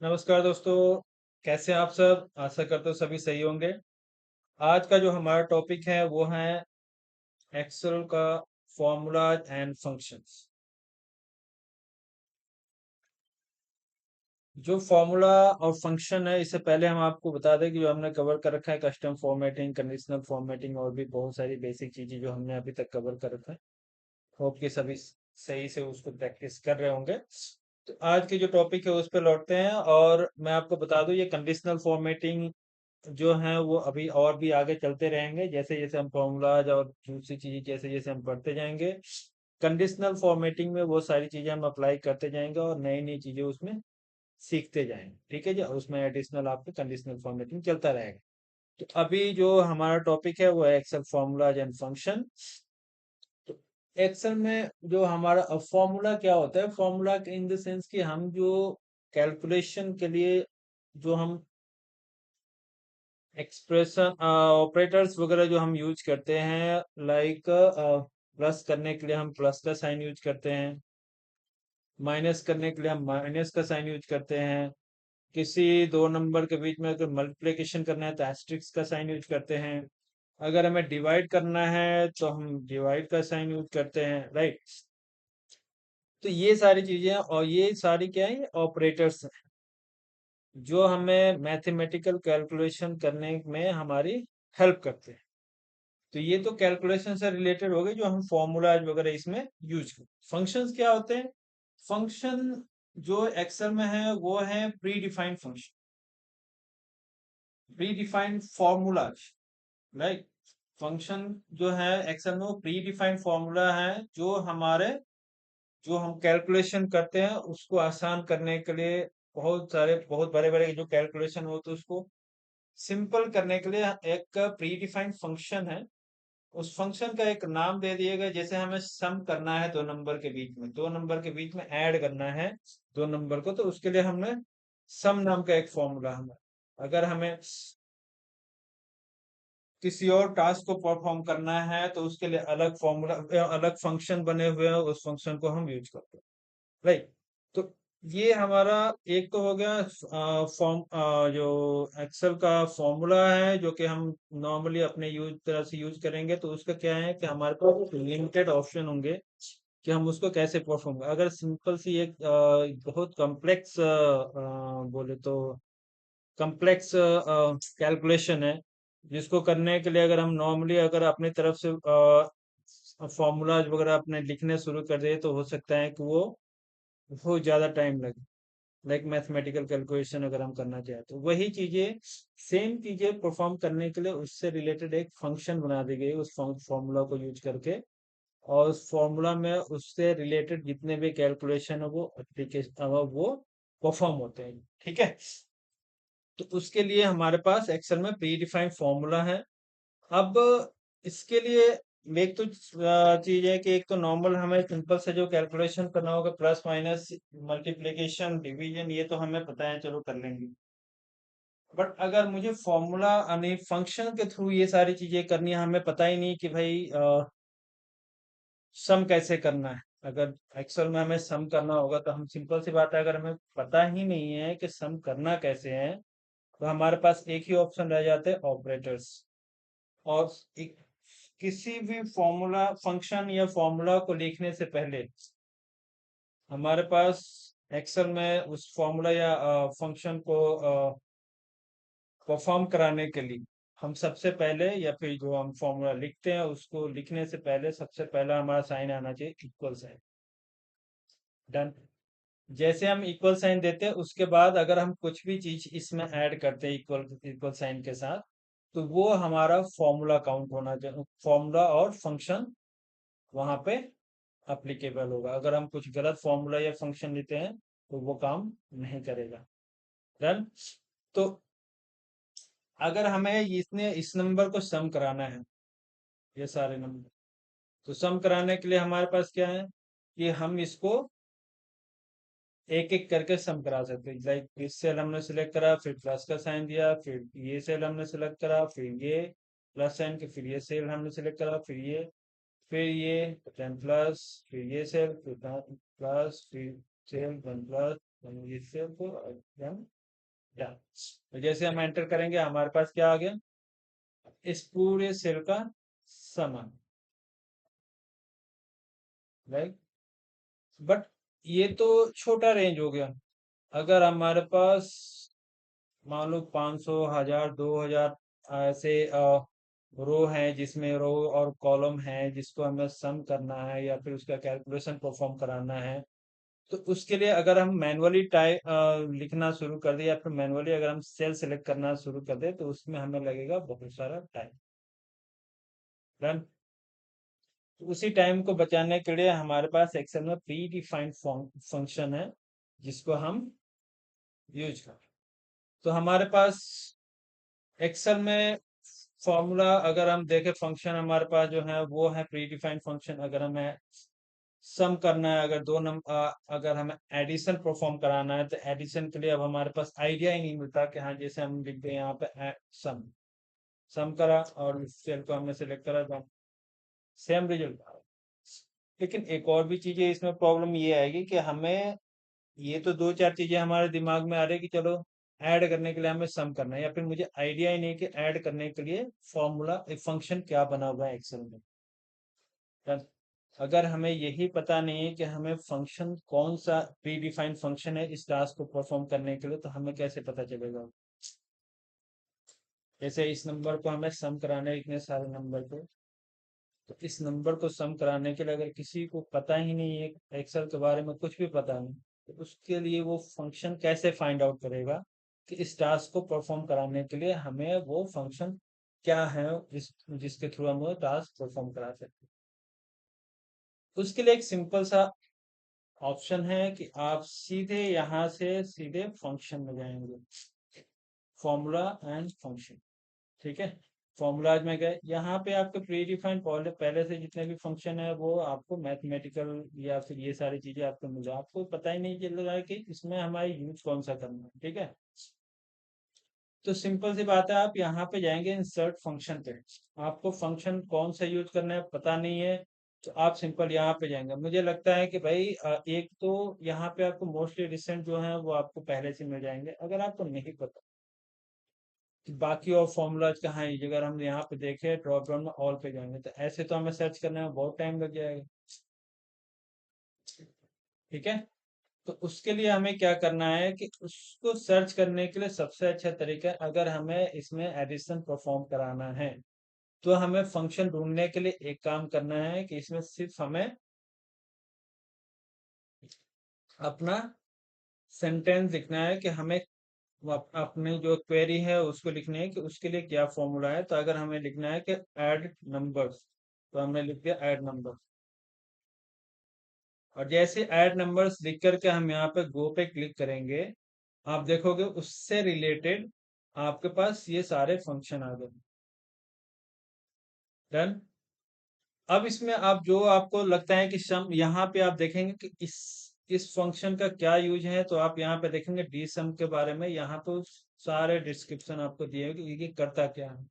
नमस्कार दोस्तों, कैसे हैं आप सब? आशा करता हूँ सभी सही होंगे। आज का जो हमारा टॉपिक है वो है एक्सेल का फॉर्मूलाज एंड फंक्शंस। जो फॉर्मूला और फंक्शन है, इससे पहले हम आपको बता दें कि जो हमने कवर कर रखा है कस्टम फॉर्मेटिंग, कंडीशनल फॉर्मेटिंग और भी बहुत सारी बेसिक चीजें जो हमने अभी तक कवर कर रखा है। होप कि सभी सही से उसको प्रैक्टिस कर रहे होंगे। तो आज की जो टॉपिक है उस पर लौटते हैं और मैं आपको बता दूं ये कंडीशनल फॉर्मेटिंग जो है वो अभी और भी आगे चलते रहेंगे, जैसे जैसे हम फॉर्मूलाज और दूसरी चीजें जैसे जैसे हम पढ़ते जाएंगे। कंडीशनल फॉर्मेटिंग में वो सारी चीजें हम अप्लाई करते जाएंगे और नई नई चीजें उसमें सीखते जाएंगे। ठीक है जी, और उसमें एडिशनल आपके कंडीशनल फॉर्मेटिंग चलता रहेगा। तो अभी जो हमारा टॉपिक है वो है एक्सेल फॉर्मूलाज एंड फंक्शन। तो एक्सेल में जो हमारा फॉर्मूला क्या होता है, फॉर्मूला इन द सेंस कि हम जो कैलकुलेशन के लिए जो हम एक्सप्रेशन ऑपरेटर्स वगैरह जो हम यूज करते हैं, लाइक प्लस करने के लिए हम प्लस का साइन यूज करते हैं, माइनस करने के लिए हम माइनस का साइन यूज करते हैं, किसी दो नंबर के बीच में अगर मल्टीप्लिकेशन करना है तो एस्ट्रिक्स का साइन यूज करते हैं, अगर हमें डिवाइड करना है तो हम डिवाइड का साइन यूज करते हैं, राइट। तो ये सारी चीजें और ये सारी क्या है, ऑपरेटर्स हैं जो हमें मैथमेटिकल कैलकुलेशन करने में हमारी हेल्प करते हैं। तो ये तो कैलकुलेशन से रिलेटेड हो गए जो हम फॉर्मूलाज वगैरह इसमें यूज करते हैं। फंक्शंस क्या होते हैं? फंक्शन जो एक्सेल में है वो है pre defined function, pre defined formulas, right. Function जो है एक्सेल में वो प्री डिफाइंड फॉर्मूला है जो हमारे जो हम कैलकुलेशन करते हैं उसको आसान करने के लिए, बहुत सारे बहुत बड़े बड़े जो कैलकुलेशन होते हैं उसको सिंपल करने के लिए एक प्री डिफाइंड फंक्शन है। उस फंक्शन का एक नाम दे दिएगा, जैसे हमें सम करना है दो नंबर के बीच में, दो नंबर के बीच में ऐड करना है दो नंबर को, तो उसके लिए हमने सम नाम का एक फॉर्मूला हमें, अगर हमें किसी और टास्क को परफॉर्म करना है तो उसके लिए अलग फॉर्मूला, अलग फंक्शन बने हुए हैं, उस फंक्शन को हम यूज करते हैं, राइट। तो ये हमारा एक तो हो गया जो एक्सेल का फॉर्मूला है जो कि हम नॉर्मली अपने यूज तरह से यूज करेंगे, तो उसका क्या है कि हमारे पास लिमिटेड ऑप्शन होंगे कि हम उसको कैसे परफॉर्म करें। अगर सिंपल सी एक बहुत कॉम्प्लेक्स बोले तो कॉम्प्लेक्स कैलकुलेशन है, जिसको करने के लिए अगर हम नॉर्मली अगर अपनी तरफ से फॉर्मूलाज वगैरह अपने लिखने शुरू कर दे तो हो सकता है कि वो बहुत ज्यादा टाइम लगे। लाइक मैथमेटिकल कैलकुलेशन अगर हम करना चाहें तो वही चीजें, सेम चीजें परफॉर्म करने के लिए उससे रिलेटेड एक फंक्शन बना दी गई उस फॉर्मूला को यूज करके, और उस फॉर्मूला में उससे रिलेटेड जितने भी कैलकुलेशन है वो एप्लीकेशन वो परफॉर्म होते हैं। ठीक है, तो उसके लिए हमारे पास एक्सेल में प्री डिफाइंड फॉर्मूला है। अब इसके लिए एक तो चीज है कि एक तो नॉर्मल हमें सिंपल से जो कैलकुलेशन करना होगा, प्लस माइनस मल्टीप्लिकेशन डिवीजन, ये तो हमें पता है, चलो कर लेंगे। बट अगर मुझे फॉर्मूला यानी फंक्शन के थ्रू ये सारी चीजें करनी है, हमें पता ही नहीं कि भाई सम कैसे करना है। अगर एक्सेल में हमें सम करना होगा तो हम सिंपल सी बात है, अगर हमें पता ही नहीं है कि सम करना कैसे है तो हमारे पास एक ही ऑप्शन रह जाते हैं, ऑपरेटर्स। और एक किसी भी फॉर्मूला फंक्शन या फॉर्मूला को लिखने से पहले हमारे पास एक्सेल में उस फॉर्मूला या फंक्शन को परफॉर्म कराने के लिए हम सबसे पहले, या फिर जो हम फॉर्मूला लिखते हैं उसको लिखने से पहले सबसे पहला हमारा साइन आना चाहिए इक्वल साइन। डन। जैसे हम इक्वल साइन देते हैं उसके बाद अगर हम कुछ भी चीज इसमें ऐड करते हैं इक्वल इक्वल साइन के साथ, तो वो हमारा फॉर्मूला काउंट होना चाहिए, फॉर्मूला और फंक्शन वहां पे अप्लीकेबल होगा। अगर हम कुछ गलत फॉर्मूला या फंक्शन लेते हैं तो वो काम नहीं करेगा। डन। तो अगर हमें इसने इस नंबर को सम कराना है, ये सारे नंबर, तो सम कराने के लिए हमारे पास क्या है कि हम इसको एक एक करके सम करा सकते हैं। लाइक इस सेल हमने सिलेक्ट करा, फिर प्लस का साइन दिया, फिर ये सेल हमने सिलेक्ट करा, फिर ये प्लस साइन के, फिर ये सेल हमने सिलेक्ट करा, फिर ये 10 प्लस, फिर ये सेल, फिर प्लस, फिर सेल 1 प्लस, इससे तो एकदम डन। तो जैसे हम एंटर करेंगे हमारे पास क्या आ गया, इस पूरे सेल का सम, राइट। बट ये तो छोटा रेंज हो गया। अगर हमारे पास मान लो 500, 1000, 2000 ऐसे रो है, जिसमें रो और कॉलम है जिसको हमें सम करना है या फिर उसका कैलकुलेशन परफॉर्म कराना है, तो उसके लिए अगर हम मैनुअली टाइप लिखना शुरू कर दे या फिर मैनुअली अगर हम सेल सेलेक्ट करना शुरू कर दे तो उसमें हमें लगेगा बहुत सारा टाइम। डन। उसी टाइम को बचाने के लिए हमारे पास एक्सेल में प्री डिफाइंड फंक्शन है जिसको हम यूज कर। तो हमारे पास एक्सेल में फॉर्मूला अगर हम देखें, फंक्शन हमारे पास जो है वो है प्री डिफाइंड फंक्शन। अगर हमें सम करना है, अगर अगर हमें एडिशन परफॉर्म कराना है, तो एडिशन के लिए अब हमारे पास आइडिया ही नहीं मिलता कि हाँ, जैसे हम लिख दें यहाँ पे सम, सम करा और इस सेल को हमने सेलेक्ट करा तो सेम रिजल्ट आ रहा है। लेकिन एक और भी चीजें इसमें प्रॉब्लम ये आएगी कि हमें ये तो दो चार चीजें हमारे दिमाग में आ रही है कि चलो ऐड करने के लिए हमें सम करना है, या फिर मुझे आइडिया ही नहीं कि ऐड करने के लिए फॉर्मूला फंक्शन क्या बना हुआ है एक्सेल में। अगर हमें यही पता नहीं है कि हमें फंक्शन कौन सा प्री डिफाइंड फंक्शन है इस टास्क को परफॉर्म करने के लिए, तो हमें कैसे पता चलेगा। जैसे इस नंबर को हमें सम कराना है, इतने सारे नंबर को, तो इस नंबर को सम कराने के लिए अगर किसी को पता ही नहीं है, एक्सेल के बारे में कुछ भी पता नहीं, तो उसके लिए वो फंक्शन कैसे फाइंड आउट करेगा कि इस टास्क को परफॉर्म कराने के लिए हमें वो फंक्शन क्या है जिसके थ्रू हम वो टास्क परफॉर्म करा सकते हैं। उसके लिए एक सिंपल सा ऑप्शन है कि आप सीधे यहाँ से सीधे फंक्शन में जाएंगे, फॉर्मूला एंड फंक्शन। ठीक है। फॉर्मूलाज में गए, यहाँ पे आपके प्री डिफाइंड पहले से जितने भी फंक्शन है वो आपको मैथमेटिकल या फिर ये सारी चीजें आपको मिल जाए, आपको पता ही नहीं चल रहा है कि इसमें हमारी यूज कौन सा करना है। ठीक है। तो सिंपल सी बात है, आप यहाँ पे जाएंगे इंसर्ट फंक्शन पे, आपको फंक्शन कौन सा यूज करना है पता नहीं है, तो आप सिंपल यहाँ पे जाएंगे। मुझे लगता है कि भाई एक तो यहाँ पे आपको मोस्टली रिसेंट जो है वो आपको पहले से मिल जाएंगे। अगर आपको नहीं पता कि बाकी और फॉर्मूलाज कहाँ है, अगर हम यहाँ पे देखें ड्रॉप डाउन में ऑल पे जाएंगे, तो ऐसे तो हमें सर्च करने में बहुत टाइम लग जाएगा। ठीक है। तो उसके लिए हमें क्या करना है कि उसको सर्च करने के लिए सबसे अच्छा तरीका है, अगर हमें इसमें एडिशन परफॉर्म कराना है तो हमें फंक्शन ढूंढने के लिए एक काम करना है कि इसमें सिर्फ हमें अपना सेंटेंस लिखना है कि हमें अपने जो क्वेरी है उसको लिखने है कि उसके लिए क्या फॉर्मूला है। तो अगर हमें लिखना है कि ऐड नंबर्स, तो हमने लिख दिया ऐड नंबर। और जैसे ऐड नंबर्स लिख करके हम यहाँ पे गो पे क्लिक करेंगे, आप देखोगे उससे रिलेटेड आपके पास ये सारे फंक्शन आ गए। डन। अब इसमें आप जो आपको लगता है कि सम, यहाँ पे आप देखेंगे कि इस फंक्शन का क्या यूज है, तो आप यहाँ पे देखेंगे डी सम के बारे में, यहाँ तो सारे डिस्क्रिप्शन आपको दिए हैं कि ये करता क्या है।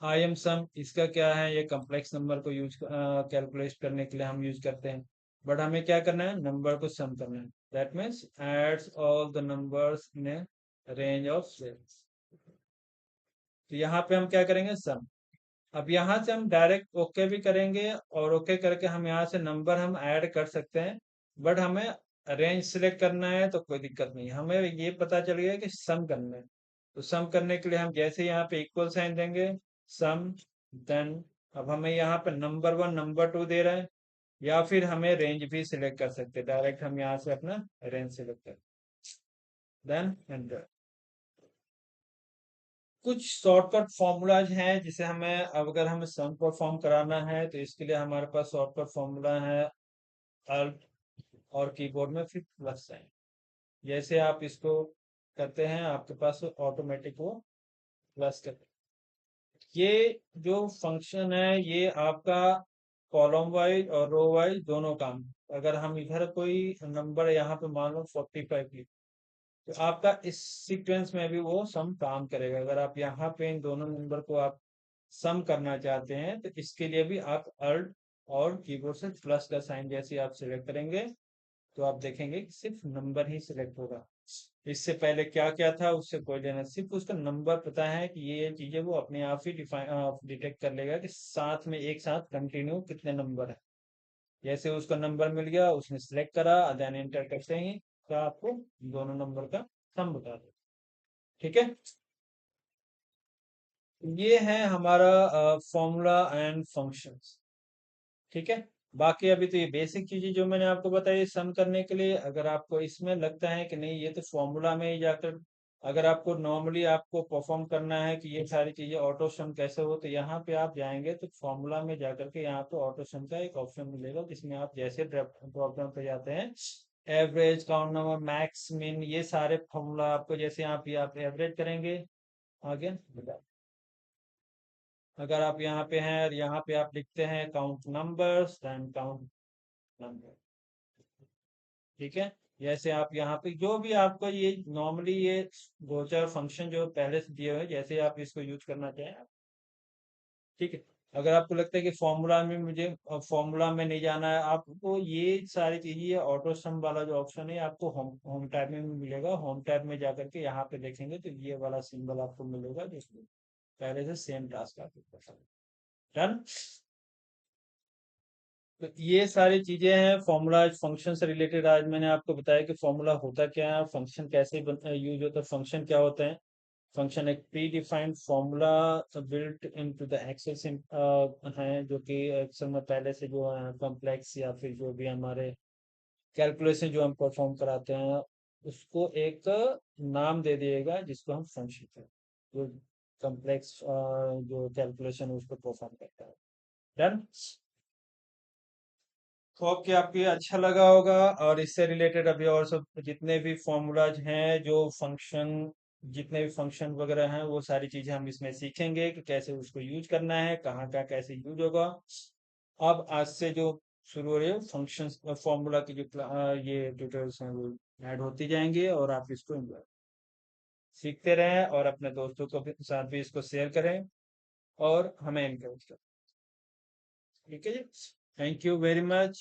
आई एम सम इसका क्या है, ये कॉम्प्लेक्स नंबर को यूज कैलकुलेट करने के लिए हम यूज करते हैं। बट हमें क्या करना है, नंबर को सम करना है। That means adds all the numbers in a range of cells. तो यहाँ पे हम क्या करेंगे, सम। अब यहाँ से हम डायरेक्ट ओके भी करेंगे और ओके करके हम यहाँ से नंबर हम ऐड कर सकते हैं। बट हमें रेंज सिलेक्ट करना है तो कोई दिक्कत नहीं, हमें ये पता चल गया कि सम करना है। तो सम करने के लिए हम जैसे यहाँ पे इक्वल साइन देंगे, सम, देन अब हमें यहाँ पे नंबर वन नंबर टू दे रहा है, या फिर हमें रेंज भी सिलेक्ट कर सकते हैं, डायरेक्ट हम यहाँ से अपना रेंज सिलेक्ट कर, देन एंटर। कुछ शॉर्टकट फॉर्मूलाज हैं जिसे हमें, अब अगर हमें सम परफॉर्म कराना है तो इसके लिए हमारे पास शॉर्टकट फॉर्मूला है अल्ट और कीबोर्ड में फिर प्लस साइन। जैसे आप इसको करते हैं आपके पास ऑटोमेटिक वो प्लस कर। ये जो फंक्शन है ये आपका कॉलम वाइज और रो वाइज दोनों काम। अगर हम इधर कोई नंबर यहाँ पे मान लो 45 की, तो आपका इस सीक्वेंस में भी वो सम काम करेगा। अगर आप यहाँ पे इन दोनों नंबर को आप सम करना चाहते हैं तो इसके लिए भी आप अल्ट और कीबोर्ड से प्लस का साइन जैसे आप सिलेक्ट करेंगे, तो आप देखेंगे कि सिर्फ नंबर ही सिलेक्ट होगा। इससे पहले क्या क्या था उससे कोई लेना, सिर्फ उसका नंबर पता है कि ये चीजें वो अपने आप ही डिफाइन डिटेक्ट कर लेगा कि साथ में एक साथ कंटिन्यू कितने नंबर है। जैसे उसका नंबर मिल गया, उसने सिलेक्ट करा, देन एंटर करते ही तो आपको दोनों नंबर का सम बता दो। ठीक है, ये है हमारा फॉर्मूला एंड फंक्शंस। ठीक है, बाकी अभी तो ये बेसिक चीजें जो मैंने आपको बताई सम करने के लिए, अगर आपको इसमें लगता है कि नहीं ये तो फॉर्मूला में ही जाकर, अगर आपको नॉर्मली आपको परफॉर्म करना है कि ये सारी चीजें ऑटो सम कैसे हो, तो यहाँ पे आप जाएंगे तो फॉर्मूला में जाकर के यहाँ पे ऑटो सम का एक ऑप्शन मिलेगा, जिसमें आप जैसे प्रॉब्लम पे जाते हैं, एवरेज, काउंट नंबर, मैक्स, मिन, ये सारे फॉर्मूला आपको जैसे आप एवरेज करेंगे आगे, अगर आप यहाँ पे हैं और यहाँ पे आप लिखते हैं count numbers, then count number. ठीक है, जैसे आप यहाँ पे जो भी आपको ये नॉर्मली ये दो चार फंक्शन जो पहले से दिए हुए हैं, जैसे आप इसको यूज करना चाहें ठीक है। अगर आपको लगता है कि फॉर्मूला में मुझे फॉर्मूला में नहीं जाना है, आपको ये सारी चीजें ऑटो सम वाला जो ऑप्शन है आपको होम होम टैब में मिलेगा। होम टैब में जाकर के यहाँ पे देखेंगे तो ये वाला सिंबल आपको मिलेगा, जिसमें पहले से सेम टास्क आपको डन। तो ये सारी चीजें हैं फॉर्मूला फंक्शन से रिलेटेड। आज मैंने आपको बताया कि फॉर्मूला होता क्या है, फंक्शन कैसे यूज होता है, फंक्शन क्या होता है। फंक्शन एक predefined formula built into the Excel है, जो कि एक्सेल में पहले से जो है कॉम्प्लेक्स या फिर जो भी हमारे कैलकुलेशन जो हम परफॉर्म कराते हैं उसको एक नाम दे दिएगा, जिसको हम फंक्शन कहते हैं, जो कॉम्प्लेक्स जो कैलकुलेशन है उसको परफॉर्म करता है। डन। होप कि आपको ये अच्छा लगा होगा, और इससे रिलेटेड अभी और सब जितने भी फॉर्मूलाज हैं, जो फंक्शन, जितने भी फंक्शन वगैरह हैं, वो सारी चीजें हम इसमें सीखेंगे कि कैसे उसको यूज करना है, कहाँ का कैसे यूज होगा। अब आज से जो शुरू हो रही है फंक्शन फॉर्मूला की जो ये ट्यूटोरियल्स हैं वो ऐड होती जाएंगे, और आप इसको enjoy सीखते रहें और अपने दोस्तों को भी साथ भी इसको शेयर करें और हमें एनकरेज करें। ठीक है जी, थैंक यू वेरी मच।